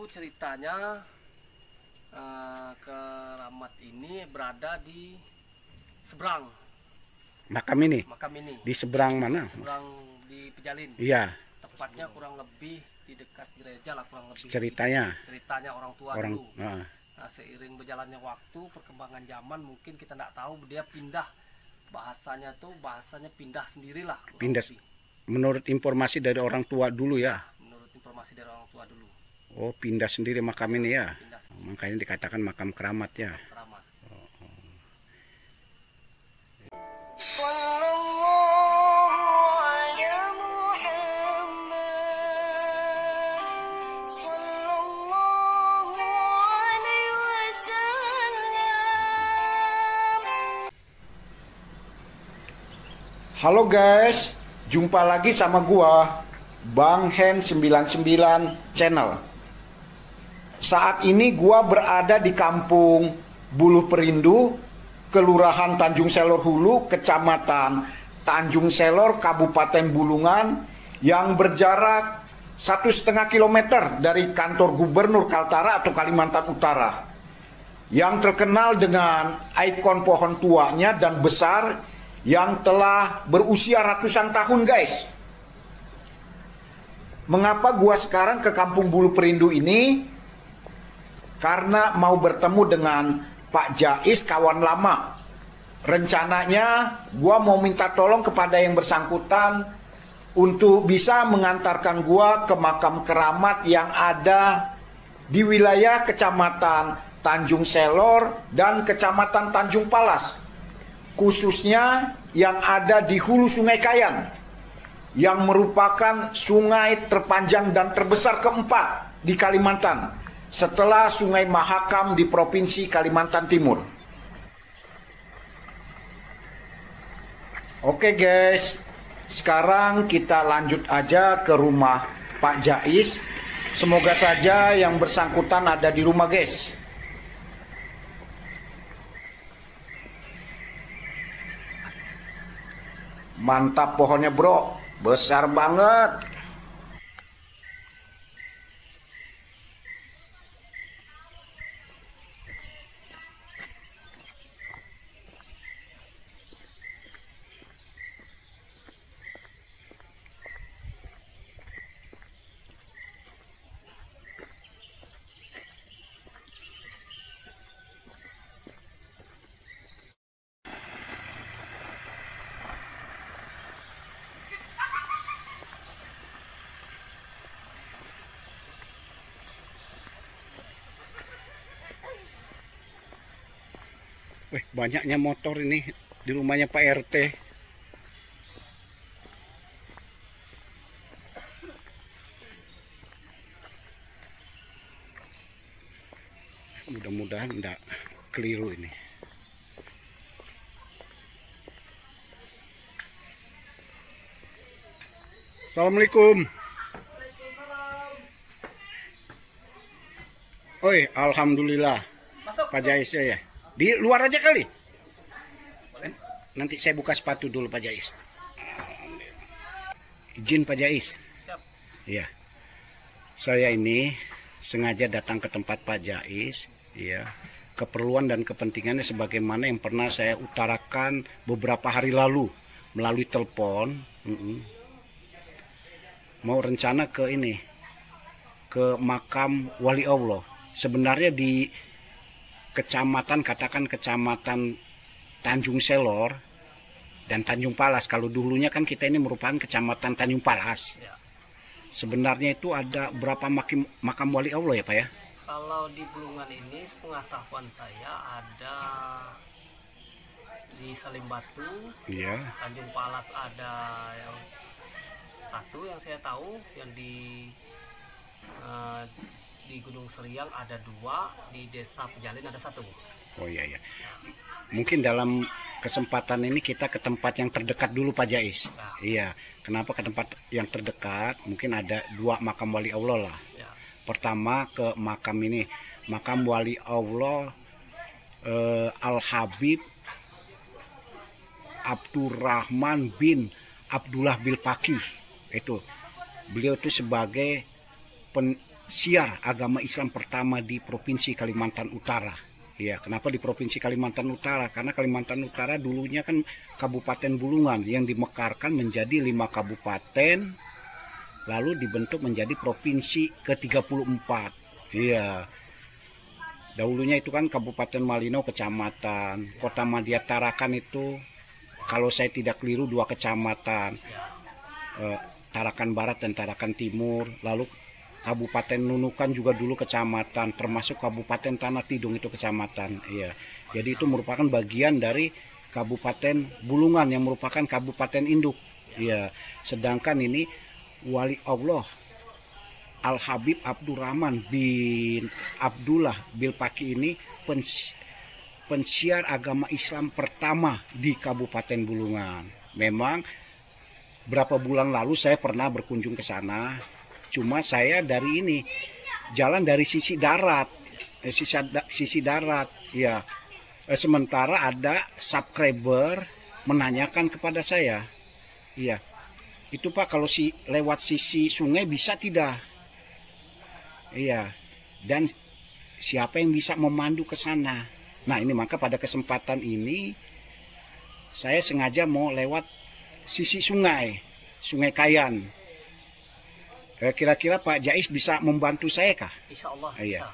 itu ceritanya keramat ini berada di seberang makam ini. Di seberang mana? Seberang di Pejalin. Iya. Tepatnya kurang lebih di dekat gereja lah, kurang lebih. Ceritanya Orang tua dulu. Nah, seiring berjalannya waktu, perkembangan zaman, mungkin kita tidak tahu dia pindah bahasanya pindah sendirilah. Pindah. Menurut informasi dari orang tua dulu ya. Menurut informasi dari orang tua dulu. Oh, pindah sendiri makam ini ya. Makanya dikatakan makam keramat ya. Keramat. Halo guys, jumpa lagi sama gua Bang Hen 99 Channel. Saat ini gua berada di kampung Buluh Perindu, Kelurahan Tanjung Selor Hulu, Kecamatan Tanjung Selor, Kabupaten Bulungan, yang berjarak 1,5 kilometer dari kantor Gubernur Kaltara atau Kalimantan Utara, yang terkenal dengan ikon pohon tuanya dan besar yang telah berusia ratusan tahun guys. Mengapa gua sekarang ke kampung Buluh Perindu ini? Karena mau bertemu dengan Pak Jais, kawan lama. Rencananya gua mau minta tolong kepada yang bersangkutan untuk bisa mengantarkan gua ke makam keramat yang ada di wilayah Kecamatan Tanjung Selor dan Kecamatan Tanjung Palas, khususnya yang ada di hulu Sungai Kayan, yang merupakan sungai terpanjang dan terbesar keempat di Kalimantan setelah Sungai Mahakam di Provinsi Kalimantan Timur. Oke guys, sekarang kita lanjut aja ke rumah Pak Jais. Semoga saja yang bersangkutan ada di rumah guys. Mantap pohonnya bro, besar banget. Wih, banyaknya motor ini di rumahnya Pak RT. Mudah-mudahan enggak keliru ini. Assalamualaikum. Oi, alhamdulillah. Masuk. Pak Jais ya. Di luar aja kali. Nanti saya buka sepatu dulu Pak Jais. Izin Pak Jais. Siap. Iya. Saya ini sengaja datang ke tempat Pak Jais, ya. Keperluan dan kepentingannya sebagaimana yang pernah saya utarakan beberapa hari lalu melalui telepon. Mau rencana ke ini, ke makam Wali Allah. Sebenarnya di kecamatan, katakan kecamatan Tanjung Selor dan Tanjung Palas. Kalau dulunya kan kita ini merupakan kecamatan Tanjung Palas. Ya. Sebenarnya itu ada berapa makam Wali Allah ya Pak ya? Kalau di Bulungan ini, sepengetahuan saya ada di Salimbatu, Iya. Tanjung Palas ada yang satu yang saya tahu, yang di Gunung Seriang ada 2, di Desa Pejalin ada 1. Oh iya ya. Mungkin dalam kesempatan ini kita ke tempat yang terdekat dulu Pak Jais. Nah. Iya. Kenapa ke tempat yang terdekat? Mungkin ada 2 makam Wali Allah lah. Ya. Pertama ke makam ini, makam Wali Allah Al-Habib Abdurrahman bin Abdullah Bilpaki. Itu beliau itu sebagai siar agama Islam pertama di Provinsi Kalimantan Utara. Ya, kenapa di Provinsi Kalimantan Utara? Karena Kalimantan Utara dulunya kan Kabupaten Bulungan yang dimekarkan menjadi 5 kabupaten, lalu dibentuk menjadi Provinsi ke-34. Iya. Dahulunya itu kan Kabupaten Malino kecamatan, Kota Madya Tarakan itu kalau saya tidak keliru 2 kecamatan. Tarakan Barat dan Tarakan Timur, lalu Kabupaten Nunukan juga dulu kecamatan, termasuk Kabupaten Tanah Tidung itu kecamatan. Iya. Jadi itu merupakan bagian dari Kabupaten Bulungan yang merupakan kabupaten induk. Iya. Sedangkan ini Wali Allah Al-Habib Abdurrahman bin Abdullah Bilpaki ini pensiar agama Islam pertama di Kabupaten Bulungan. Memang berapa bulan lalu saya pernah berkunjung ke sana. Cuma saya dari ini jalan dari sisi darat, sisi darat, ya. Sementara ada subscriber menanyakan kepada saya, iya, itu Pak kalau lewat sisi sungai bisa tidak? Iya, dan siapa yang bisa memandu ke sana? Nah ini maka pada kesempatan ini saya sengaja mau lewat sisi sungai, Sungai Kayan. Kira-kira Pak Jais bisa membantu saya kah? Insya Allah iya. Bisa.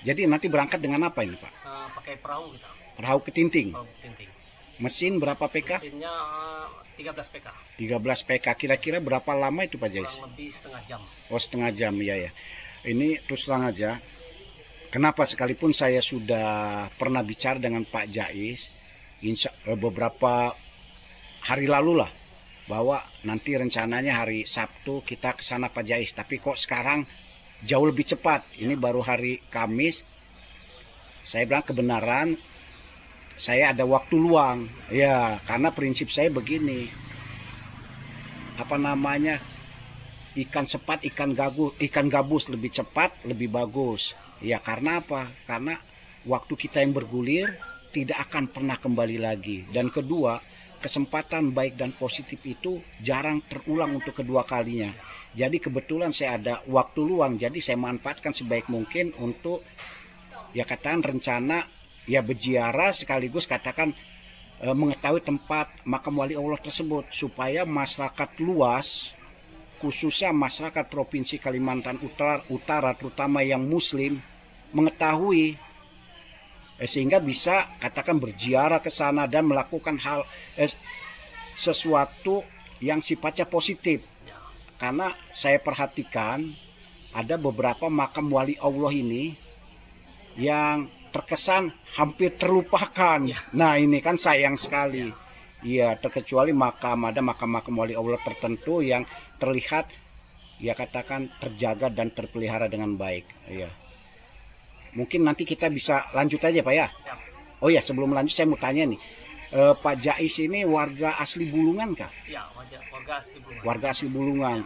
Jadi nanti berangkat dengan apa ini Pak? Pakai perahu kita. Perahu ketinting. Perahu ketinting. Mesin berapa PK? Mesinnya 13 PK. 13 PK. Kira-kira berapa lama itu Pak Jais? Kurang lebih setengah jam. Oh setengah jam ya. Ini terus terang aja. Kenapa sekalipun saya sudah pernah bicara dengan Pak Jais beberapa hari lalu lah, bahwa nanti rencananya hari Sabtu kita ke sana Pak Jais, tapi kok sekarang jauh lebih cepat. Ini baru hari Kamis. Saya bilang kebenaran saya ada waktu luang. Ya, karena prinsip saya begini. Apa namanya? Ikan cepat, ikan gabus lebih cepat, lebih bagus. Ya, karena apa? Karena waktu kita yang bergulir tidak akan pernah kembali lagi. Dan kedua, kesempatan baik dan positif itu jarang terulang untuk kedua kalinya. Jadi kebetulan saya ada waktu luang, jadi saya manfaatkan sebaik mungkin untuk ya katakan rencana ya berziarah sekaligus katakan mengetahui tempat makam wali Allah tersebut supaya masyarakat luas khususnya masyarakat Provinsi Kalimantan Utara terutama yang muslim mengetahui sehingga bisa katakan berziarah ke sana dan melakukan hal sesuatu yang sifatnya positif. Karena saya perhatikan ada beberapa makam wali Allah ini yang terkesan hampir terlupakan. Nah ini kan sayang sekali. Iya, terkecuali ada makam-makam wali Allah tertentu yang terlihat ya katakan terjaga dan terpelihara dengan baik. Iya. Mungkin nanti kita bisa lanjut aja Pak ya. Siap. Oh ya sebelum lanjut saya mau tanya nih, Pak Jais ini warga asli Bulungan kah? Ya, warga asli Bulungan. Warga asli Bulungan.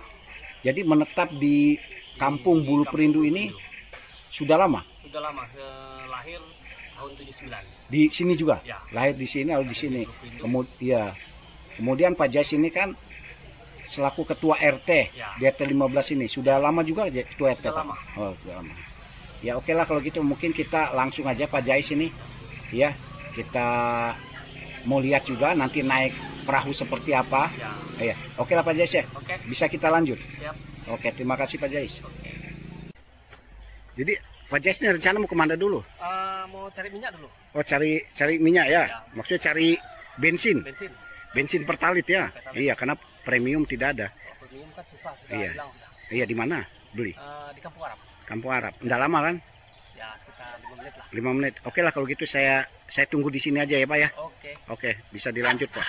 Jadi menetap di Kampung Bulu Perindu ini sudah lama? Sudah lama, lahir tahun 79. Di sini juga? Ya. Lahir di sini atau di sini? Kemudian Pak Jais ini kan selaku ketua RT ya. di RT 15 ini sudah lama juga ketua RT? Sudah lama. Oh, sudah lama. Ya oke lah kalau gitu mungkin kita langsung aja Pak Jais ini ya kita mau lihat juga nanti naik perahu seperti apa ya. Oke lah Pak Jais ya. Oke. Bisa kita lanjut. Siap. Oke terima kasih Pak Jais. Oke. Jadi Pak Jais ini rencana mau kemana dulu? Mau cari minyak dulu. Oh cari minyak ya. Maksudnya cari bensin. Bensin pertalit ya. Iya karena premium tidak ada. Premium kan susah sudah iya. hilang. Iya di mana beli? Di Kampung Arab. Kampung Arab. Nggak lama kan? Ya sekitar 5 menit lah. 5 menit. Oke lah kalau gitu saya tunggu di sini aja ya Pak ya. Oke. Oke, bisa dilanjut Pak.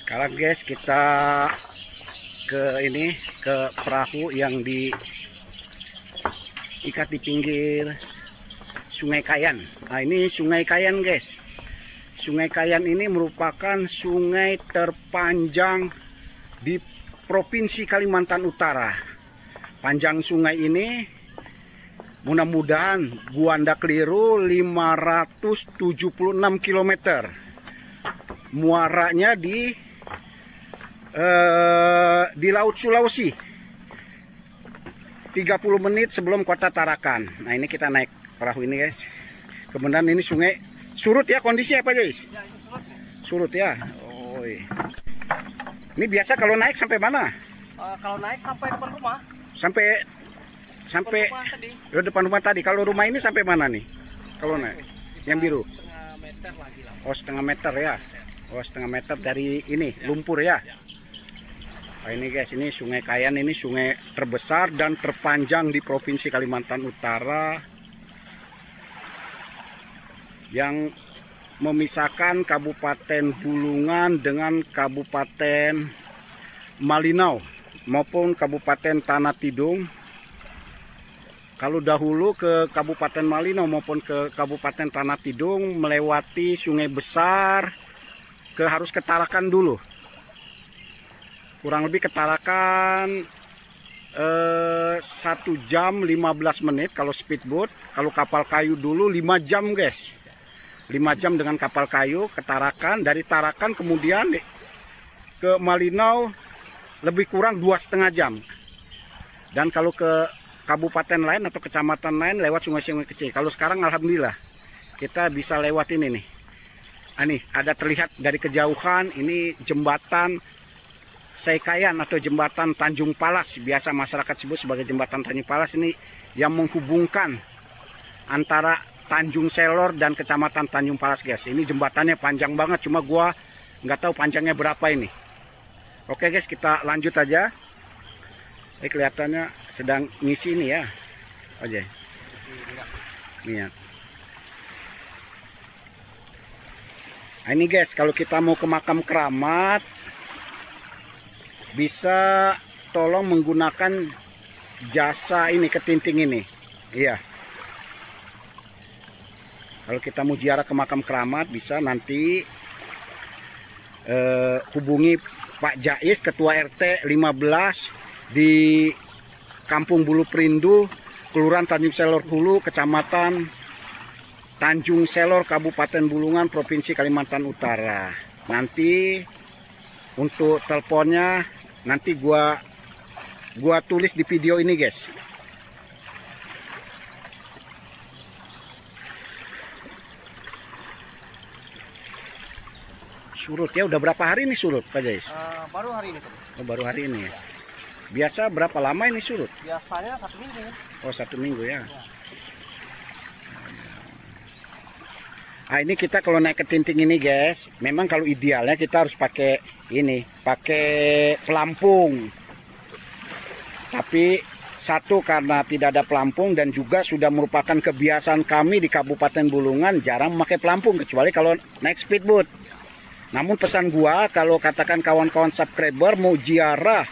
Sekarang guys kita ke perahu yang diikat di pinggir Sungai Kayan. Nah ini Sungai Kayan guys. Sungai Kayan ini merupakan sungai terpanjang di Provinsi Kalimantan Utara. panjang sungai ini mudah-mudahan gua ndak keliru 576 km. Muaranya di Laut Sulawesi. 30 menit sebelum kota Tarakan. Nah, ini kita naik perahu ini, guys. Kemudian ini sungai surut ya, kondisinya apa, guys? Ya, ini surut nih. Surut ya. Oh, ini biasa kalau naik sampai mana? Kalau naik sampai depan rumah. Sampai Depan rumah tadi. Kalau rumah ini sampai mana nih? Kalau naik yang biru. Setengah meter lagi lah. Oh, setengah meter ya. Oh, setengah meter dari ini lumpur ya. Nah, ini guys, ini Sungai Kayan, ini sungai terbesar dan terpanjang di Provinsi Kalimantan Utara yang memisahkan Kabupaten Bulungan dengan Kabupaten Malinau maupun Kabupaten Tanah Tidung. Kalau dahulu ke Kabupaten Malinau maupun ke Kabupaten Tanah Tidung melewati sungai besar harus ke Tarakan dulu. Kurang lebih ke Tarakan 1 jam 15 menit kalau speedboat. Kalau kapal kayu dulu 5 jam, guys. 5 jam dengan kapal kayu ke Tarakan. Dari Tarakan kemudian ke Malinau lebih kurang 2,5 jam. Dan kalau ke kabupaten lain atau kecamatan lain lewat sungai-sungai kecil. Kalau sekarang alhamdulillah kita bisa lewat ini nih. Ini ada terlihat dari kejauhan, ini jembatan Seikayan atau jembatan Tanjung Palas. Biasa masyarakat sebut sebagai jembatan Tanjung Palas, ini yang menghubungkan antara Tanjung Selor dan kecamatan Tanjung Palas, guys. Ini jembatannya panjang banget, cuma gua nggak tahu panjangnya berapa ini. Oke guys, kita lanjut aja. Ini kelihatannya sedang ngisi ini ya. Oke. Ini ya. Nah, ini guys, kalau kita mau ke makam keramat bisa tolong menggunakan jasa ini, ketinting ini. Iya. Kalau kita mau ziarah ke makam keramat bisa nanti hubungi Pak Jais, Ketua RT 15 di Kampung Bulu Perindu, Kelurahan Tanjung Selor Hulu, Kecamatan Tanjung Selor, Kabupaten Bulungan, Provinsi Kalimantan Utara. Nanti untuk teleponnya nanti gua tulis di video ini, guys. Surut ya, udah berapa hari ini surut, Pak Jais? Baru hari ini. Oh, baru hari ini ya. Biasa berapa lama ini surut? Biasanya 1 minggu. Oh, 1 minggu ya. Nah, ini kita kalau naik ke tinting ini, guys, memang kalau idealnya kita harus pakai ini, pakai pelampung. Tapi satu, karena tidak ada pelampung dan juga sudah merupakan kebiasaan kami di Kabupaten Bulungan jarang memakai pelampung kecuali kalau naik speedboat. Namun pesan gua, kalau katakan kawan-kawan subscriber mau ziarah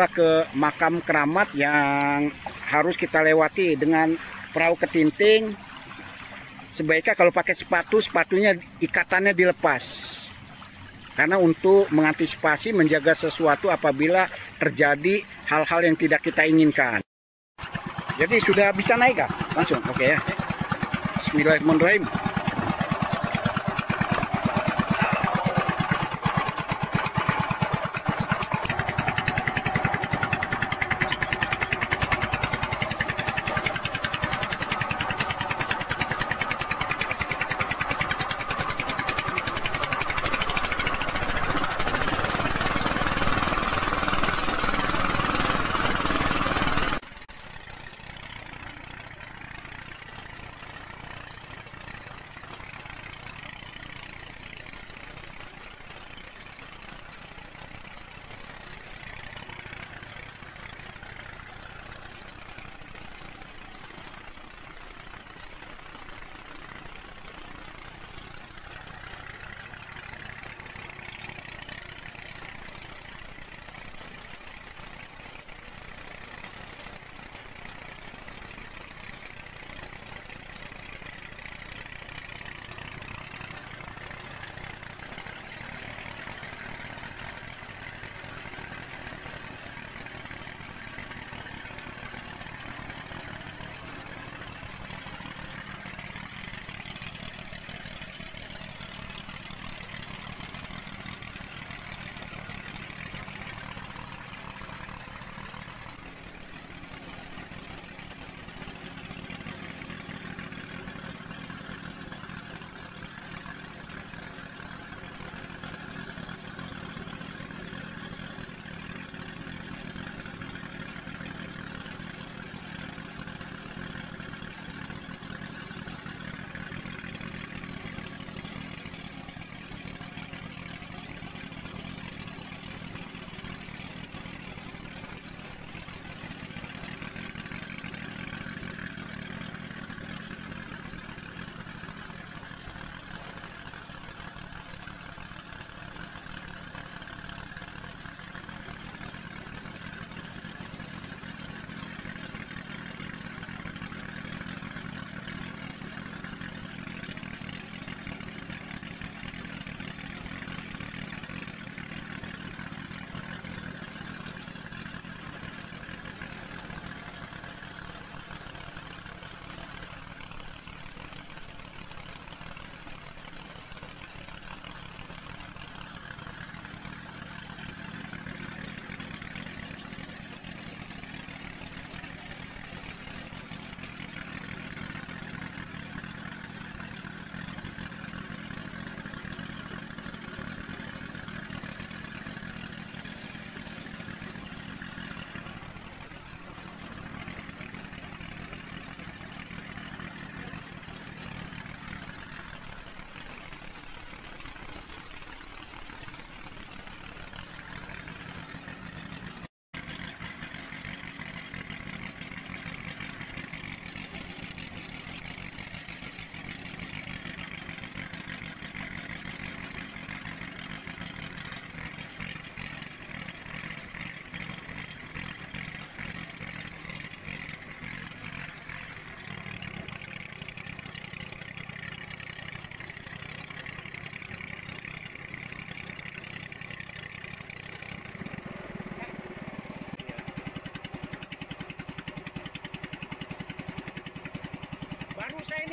ke makam keramat yang harus kita lewati dengan perahu ketinting, sebaiknya kalau pakai sepatunya ikatannya dilepas. Karena untuk mengantisipasi menjaga sesuatu apabila terjadi hal-hal yang tidak kita inginkan. Jadi sudah bisa naik kah? Langsung, oke ya. Bismillahirrahmanirrahim.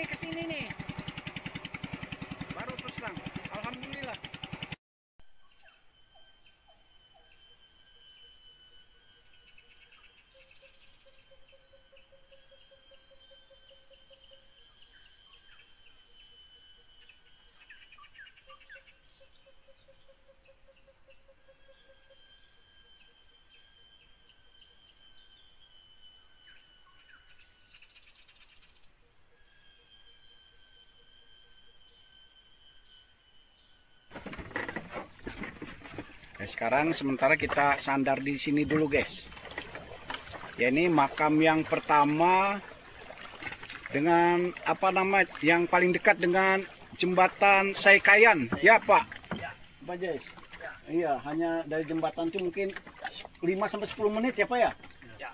ini kesini nih. Baru terus terang. Alhamdulillah. Nah, sekarang sementara kita sandar di sini dulu, guys. Ya, ini makam yang pertama dengan apa nama yang paling dekat dengan jembatan Saikayan, ya Pak? Ya. Pak Jais? Ya. Iya, hanya dari jembatan itu mungkin 5-10 menit ya Pak ya? Ya.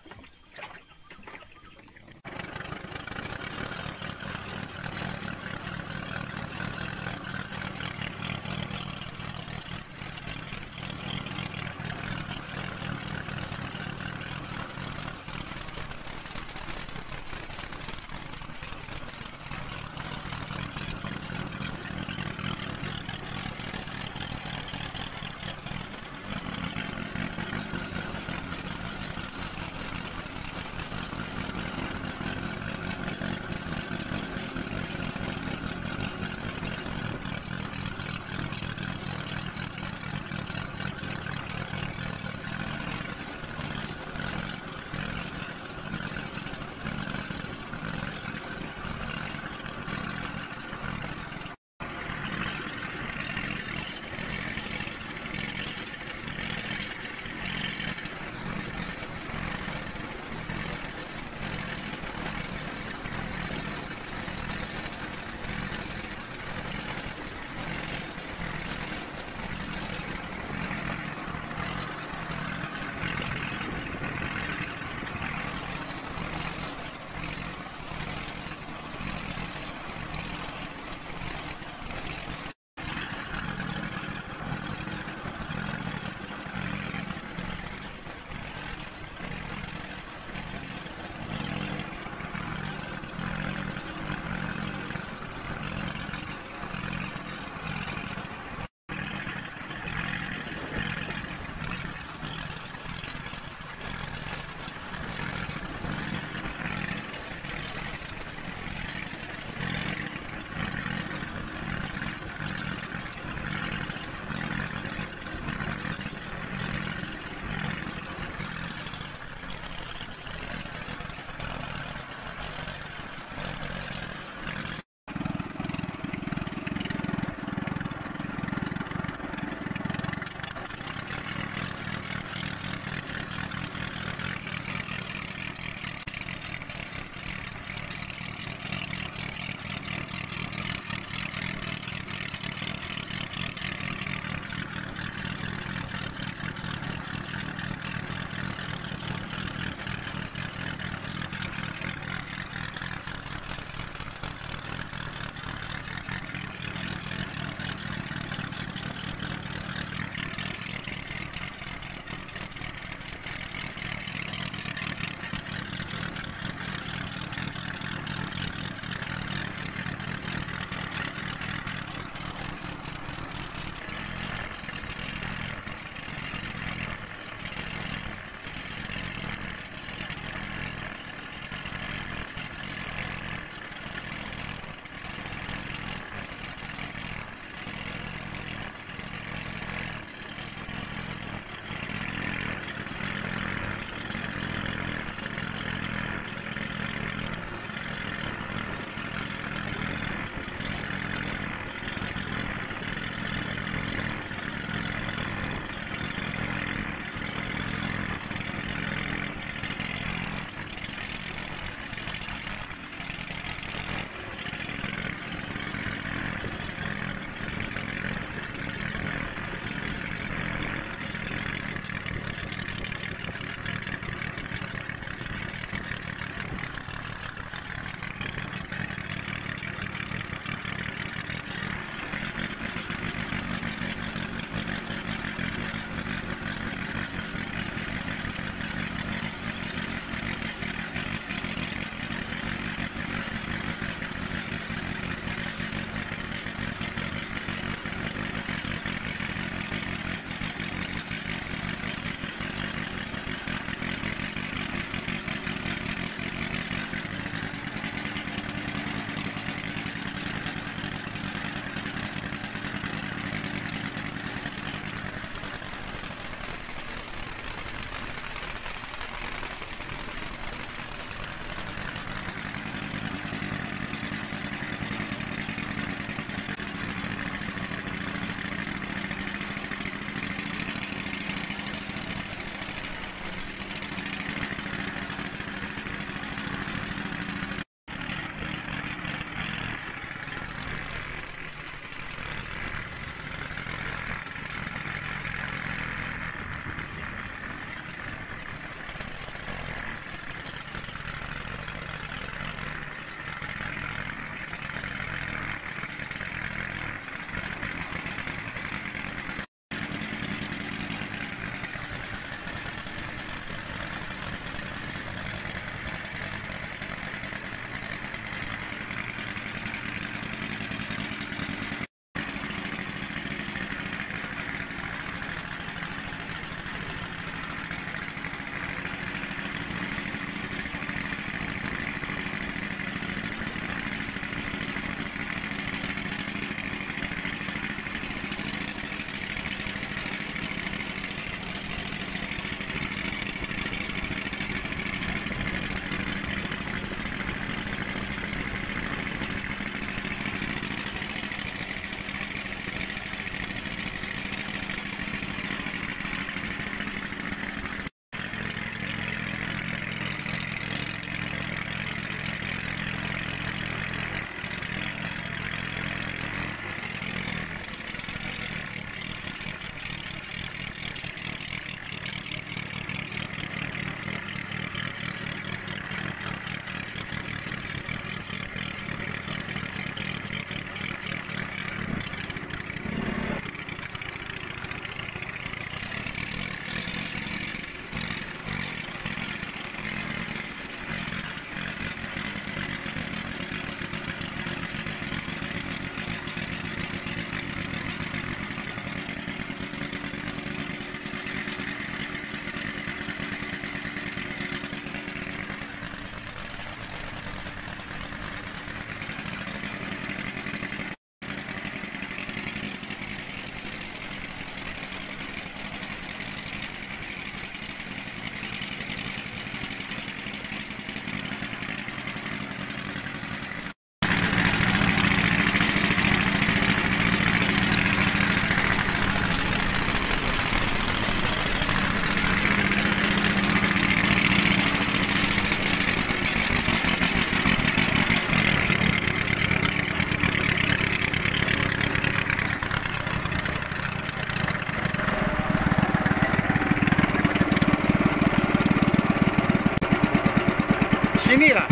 Sini lah.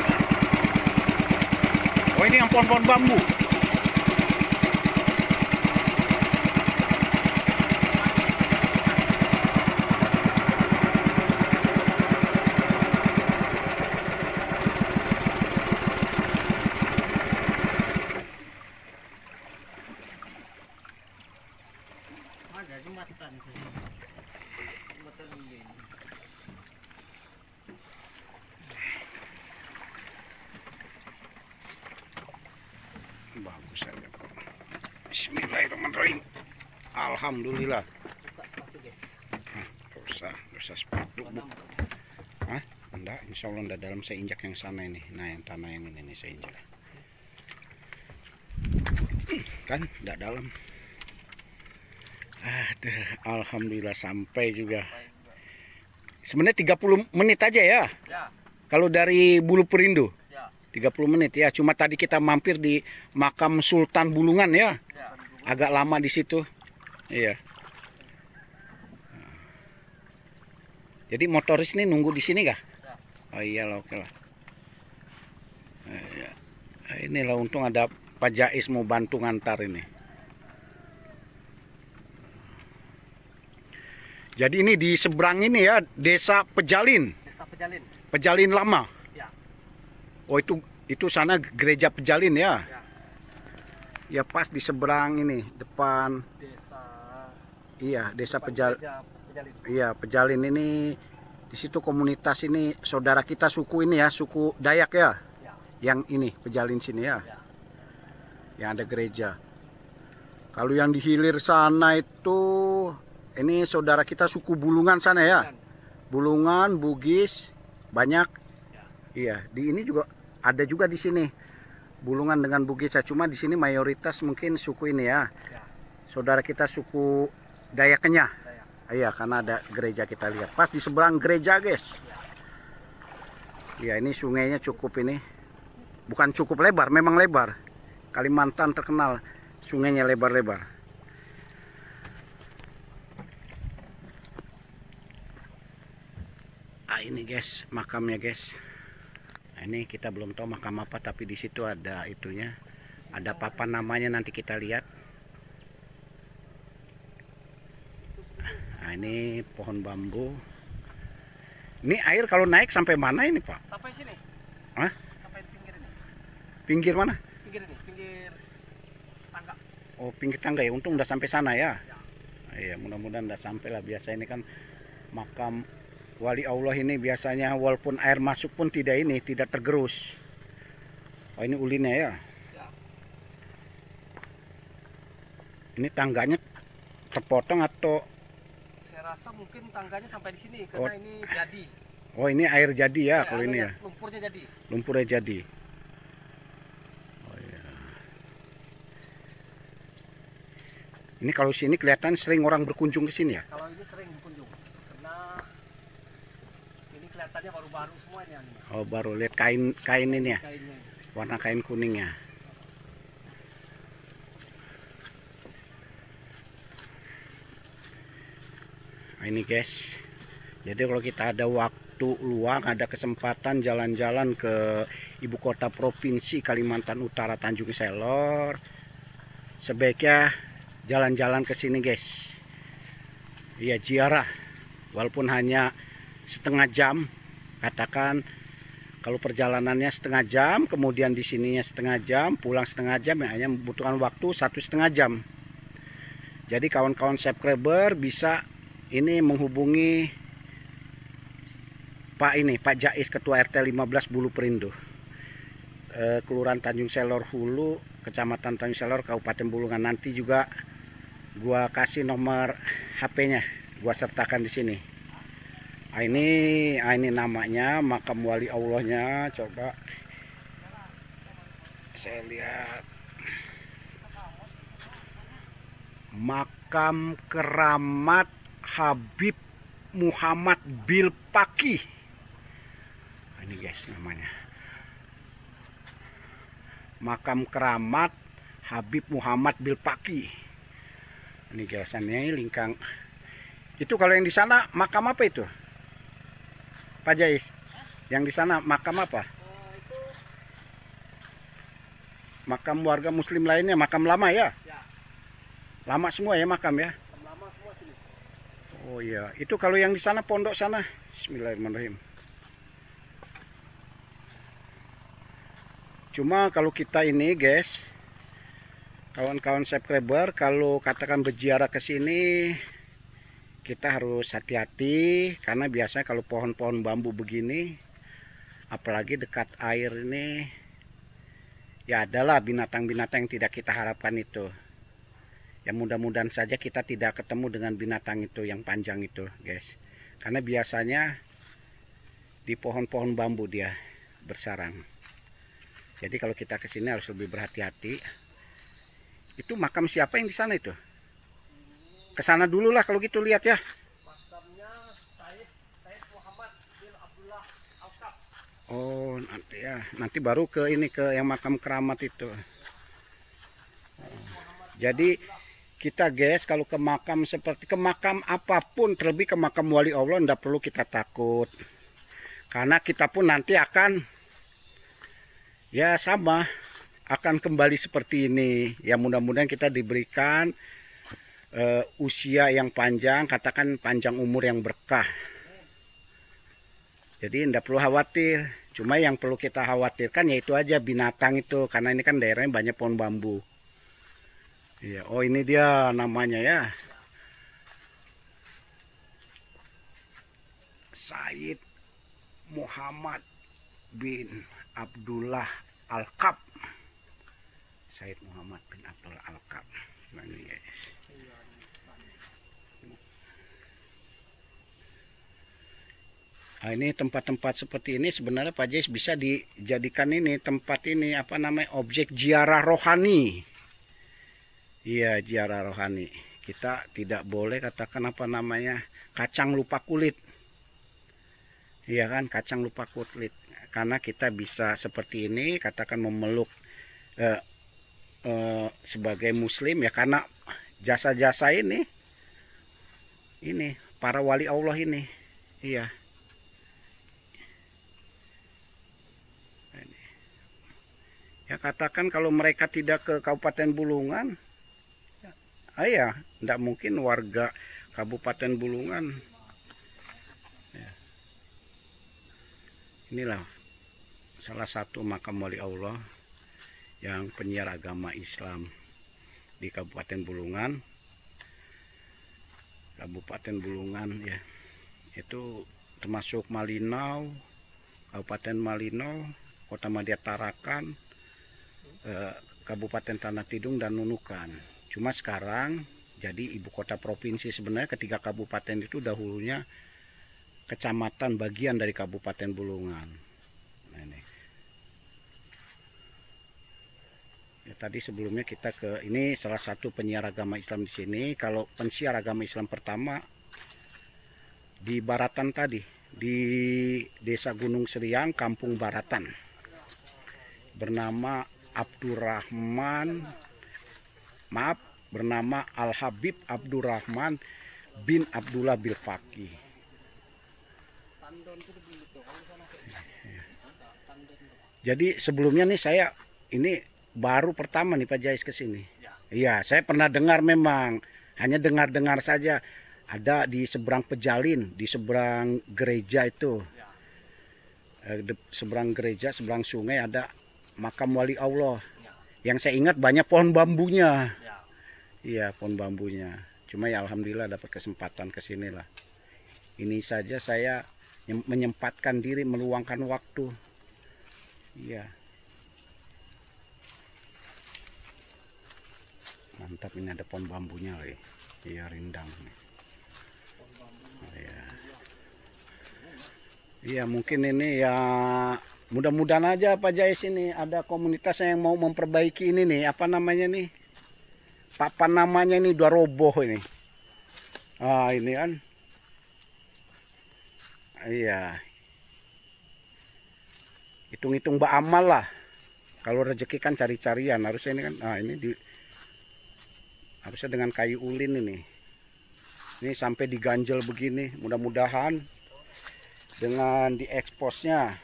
Oh, ini yang pohon-pohon bambu. Ada jembatan sih. Jembatan ini. Bagus aja. Bismillahirrahmanirrahim. Alhamdulillah. Buka sepatu, guys. Gak usah sepatu. Hah? Enggak, insya Allah enggak dalam. Saya injak yang sana ini. Nah, yang tanah yang ini nih saya injak. Kan enggak dalam. Aduh, alhamdulillah sampai juga. Sebenarnya 30 menit aja ya. Ya, Kalau dari Bulu Perindu ya, 30 menit ya. Cuma tadi kita mampir di makam Sultan Bulungan ya. ya. Agak lama di situ. Iya. Jadi motoris ini nunggu di sini kah? Ya. Oh iyalah, oke lah. Ya. Inilah untung ada Pak Jais mau bantu ngantar ini. Jadi ini di seberang ini ya, Desa Pejalin. Desa Pejalin. Pejalin lama. Ya. Oh itu sana gereja Pejalin ya. Ya. Ya pas di seberang ini, depan. Desa. Iya, Desa Pejalin. Iya, Pejalin ini di situ komunitas ini saudara kita suku ini ya, suku Dayak ya. Ya. Yang ini Pejalin sini ya. Ya. Yang ada gereja. Kalau yang di hilir sana itu ini saudara kita suku Bulungan sana ya. Bulungan, Bugis, banyak. Ya. Iya, di ini juga ada juga di sini. Bulungan dengan Bugis ya, cuma di sini mayoritas mungkin suku ini ya. Ya. Saudara kita suku Dayaknya. Dayak. Iya, karena ada gereja kita lihat. Pas di seberang gereja, guys. Iya, ini sungainya cukup ini. Bukan cukup lebar, memang lebar. Kalimantan terkenal sungainya lebar-lebar. Ah, ini guys, makamnya guys. Nah, ini kita belum tahu makam apa, tapi di situ ada itunya. Ada papan namanya, nanti kita lihat. Nah, ini pohon bambu. Ini air kalau naik sampai mana ini, Pak? Sampai sini. Hah? Sampai pinggir ini. Pinggir mana? Pinggir ini, pinggir tangga. Oh, pinggir tangga ya. Untung udah sampai sana ya. Ya. Iya, mudah-mudahan udah sampai lah. Biasa ini kan makam wali Allah ini biasanya walaupun air masuk pun tidak tergerus. Oh, ini ulinnya ya. Ya. Ini tangganya terpotong atau? Saya rasa mungkin tangganya sampai di sini karena ini jadi. Oh, ini air jadi ya, kalau ini ya. Lumpurnya jadi. Lumpurnya jadi. Oh ya. Ini kalau sini kelihatan sering orang berkunjung ke sini ya. Kalau ini sering berkunjung karena ini kelihatannya baru-baru semuanya nih. Oh, baru lihat kain ini ya. Kainnya. Warna kain kuningnya. Nah, ini guys. Jadi kalau kita ada waktu luang, ada kesempatan jalan-jalan ke ibu kota provinsi Kalimantan Utara Tanjung Selor, sebaiknya jalan-jalan ke sini guys. Iya, ziarah. Walaupun hanya setengah jam, katakan kalau perjalanannya setengah jam, kemudian di sininya setengah jam, pulang setengah jam, ya hanya membutuhkan waktu 1,5 jam. Jadi kawan-kawan subscriber bisa ini menghubungi Pak Jais, Ketua RT 15 Bulu Perindu, Kelurahan Tanjung Selor Hulu, Kecamatan Tanjung Selor, Kabupaten Bulungan. Nanti juga gua kasih nomor HP-nya, gua sertakan di sini. Ini namanya makam wali Allahnya. Coba saya lihat, makam keramat Habib Muhammad Bilpaki. Ini guys namanya, makam keramat Habib Muhammad Bilpaki. Ini guys, ini lingkang. Itu kalau yang di sana makam apa itu, Pak Jais? Yang di sana makam apa? makam warga muslim lainnya, makam lama ya? Ya, Lama semua ya makam ya? lama semua sini. Oh iya, itu kalau yang di sana pondok sana. Bismillahirrahmanirrahim. Cuma kalau kita ini guys, kawan-kawan subscriber, kalau katakan berziarah ke sini, kita harus hati-hati karena biasanya kalau pohon-pohon bambu begini, apalagi dekat air ini, ya adalah binatang-binatang yang tidak kita harapkan itu. Ya mudah-mudahan saja kita tidak ketemu dengan binatang itu yang panjang itu guys, karena biasanya di pohon-pohon bambu dia bersarang. Jadi kalau kita ke sini harus lebih berhati-hati. Itu makam siapa yang di sana itu? Ke sana dulu lah kalau gitu, lihat ya. Makamnya Said Muhammad bin Abdullah Al-Kaf. Oh, nanti ya. Nanti baru ke ini, ke yang makam keramat itu. Jadi kita guys kalau ke makam seperti ke makam apapun, terlebih ke makam wali Allah, tidak perlu kita takut. Karena kita pun nanti akan ya sama, akan kembali seperti ini. Ya mudah-mudahan kita diberikan usia yang panjang, katakan panjang umur yang berkah. Jadi tidak perlu khawatir. Cuma yang perlu kita khawatirkan yaitu aja binatang itu, karena ini kan daerahnya banyak pohon bambu. Iya, oh ini dia namanya ya. Said Muhammad bin Abdullah Al-Kaf. Said Muhammad bin Abdullah Al-Kaf. Nah, ini guys. Nah, ini tempat-tempat seperti ini sebenarnya Pak Jais bisa dijadikan ini tempat ini apa namanya, objek ziarah rohani. Iya, ziarah rohani. Kita tidak boleh katakan apa namanya, kacang lupa kulit. Iya kan, kacang lupa kulit. Karena kita bisa seperti ini, katakan memeluk sebagai muslim ya, karena jasa-jasa ini para wali Allah ini. Iya. Ya katakan kalau mereka tidak ke Kabupaten Bulungan, ya tidak mungkin warga Kabupaten Bulungan. Ya. Inilah salah satu makam wali Allah yang penyiar agama Islam di Kabupaten Bulungan. Kabupaten Bulungan ya, itu termasuk Malinau, Kabupaten Malinau, Kota Madya Tarakan, Kabupaten Tanah Tidung dan Nunukan. Cuma sekarang jadi ibu kota provinsi. Sebenarnya ketiga kabupaten itu dahulunya kecamatan bagian dari Kabupaten Bulungan. Nah, ini. Ya, tadi sebelumnya kita ke ini salah satu penyiar agama Islam di sini. Kalau pensiar agama Islam pertama di Baratan tadi, di Desa Gunung Seriang, Kampung Baratan, bernama bernama Al-Habib Abdurrahman bin Abdullah bil Faqih. Jadi sebelumnya nih saya ini baru pertama nih Pak Jais ke sini. Iya, saya pernah dengar memang, hanya dengar-dengar saja. Ada di seberang Pejalin, di seberang gereja itu. Seberang gereja, seberang sungai ada makam wali Allah. Yang saya ingat banyak pohon bambunya. Iya, pohon bambunya. Cuma ya alhamdulillah dapat kesempatan ke sini lah. Ini saja saya menyempatkan diri, meluangkan waktu. Iya. Mantap, ini ada pohon bambunya lagi. Iya, rindang. Iya. Iya, mungkin ini ya mudah-mudahan aja Pak Jais ini ada komunitas yang mau memperbaiki ini nih, apa namanya nih? Papan namanya ini udah roboh ini. Ah, ini kan. Iya. Hitung-hitung beramal lah. Kalau rezeki kan cari-carian, harusnya ini kan. Nah, ini harusnya dengan kayu ulin ini. Ini sampai diganjel begini. Mudah-mudahan dengan dieksposnya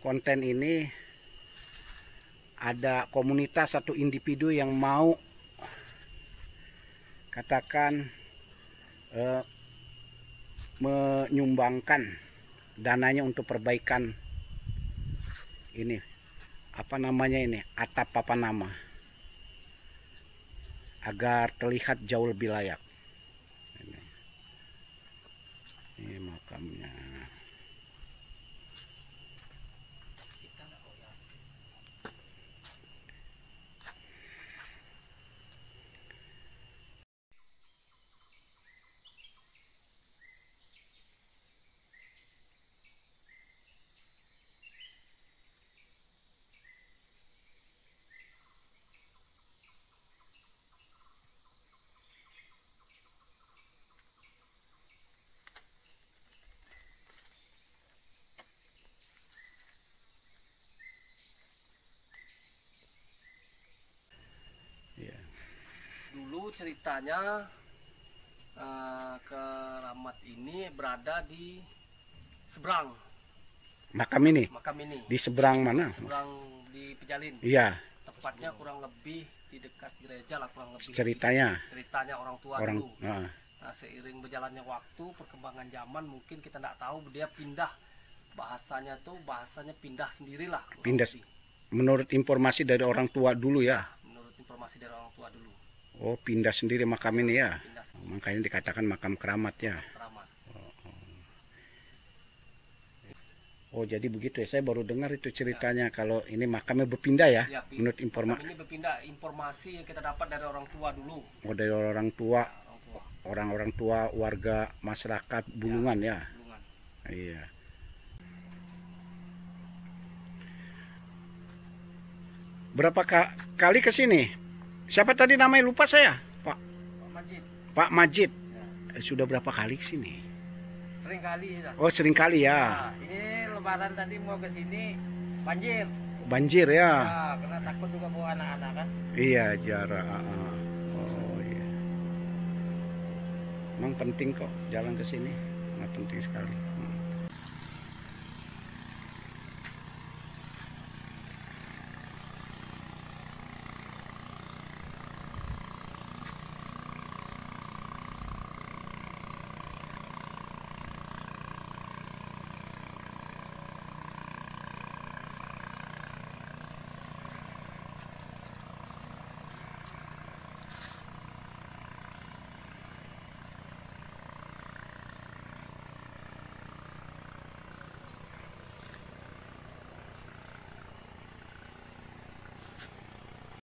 konten ini ada komunitas atau individu yang mau katakan menyumbangkan dananya untuk perbaikan ini apa namanya ini atap papan nama agar terlihat jauh lebih layak. Ini makamnya. Dulu ceritanya keramat ini berada di seberang Makam ini makam ini, di seberang mana? seberang di Pejalin. Iya, Tepatnya kurang lebih di dekat gereja lah, kurang lebih. ceritanya Orang tua orang dulu. Nah, seiring berjalannya waktu, perkembangan zaman, mungkin kita nggak tahu dia pindah bahasanya pindah sendirilah. Pindah. Menurut informasi dari orang tua dulu ya. Menurut informasi dari orang tua dulu. Oh, pindah sendiri makam ini ya. Pindah Makanya dikatakan makam keramat ya. keramat. Oh, jadi begitu ya. Saya baru dengar itu ceritanya kalau ini makamnya berpindah ya. Ya, Menurut informasi. ini berpindah, informasi yang kita dapat dari orang tua dulu. Oh, dari orang tua, Orang tua. orang-orang tua warga masyarakat Bulungan ya. Bulungan. Iya. Berapa kali ke sini? Siapa tadi namanya lupa saya? Pak Majid. Pak Majid. Ya. Sudah berapa kali ke sini? Sering kali ya. Oh, sering kali ya. Nah, ini lebaran tadi mau ke sini banjir. Banjir ya. Nah, karena takut juga bawa anak-anak kan. Iya, jarak. Oh iya. Emang penting kok jalan ke sini. Nah, penting sekali.